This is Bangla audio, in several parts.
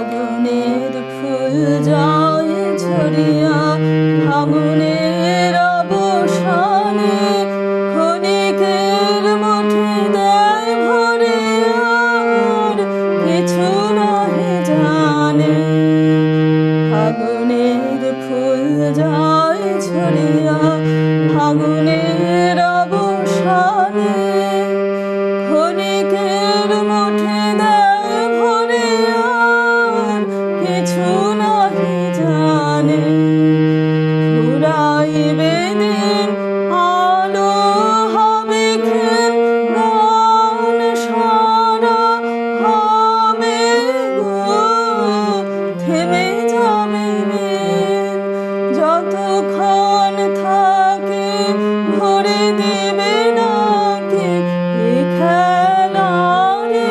ফাগুনের ফুল যায় ঝরিয়া ফাগুনের অবসানে ক্ষণিকের মুঠে দেয় ভরে আর কিছু নহে জানে। ফাগুনের ফুল যায় ঝরিয়া ফাগুনের অবসানে ক্ষণিকের মুঠে দেয় ভরে আর কিছু নহে জানে। ফুরাইবে দিন আলো হবে ক্ষীণ গান সারা হবে গো থেমে যাবে দিন যতক্ষণ থাকে ভরে দেবে নাকি এ খেলারে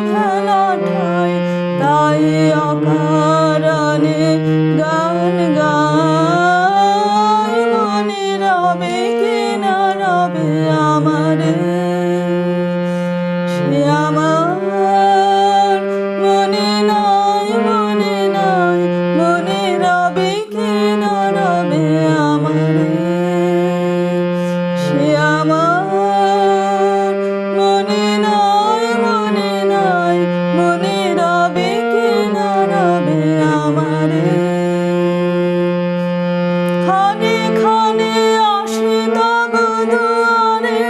ভেলাটায় তাই অকারণে গান গায় মনে রবে কি না রবে আমারে সে আমার মনে নাই মনে নাই মনে রবে কি না রবে আমারে সে আমার মনে নাই মনে নাই মনে রবে কি না রবে আমারে। ক্ষণে ক্ষণে আসে তব দুয়ারে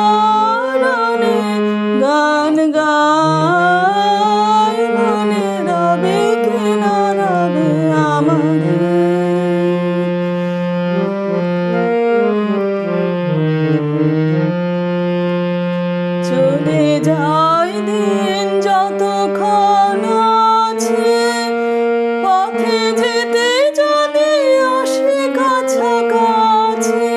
অকারণে গান গায় মনে রবে কি না রবে আমারে। চলে যায় দিন যতক্ষণ আছে পথে যেতে যদি আসে কাছাকাছি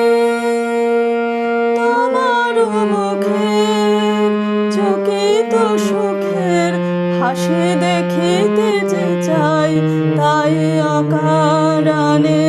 তোমার মুখের চকিত সুখের হাসি দেখিতে যে চাই তাই অকারণে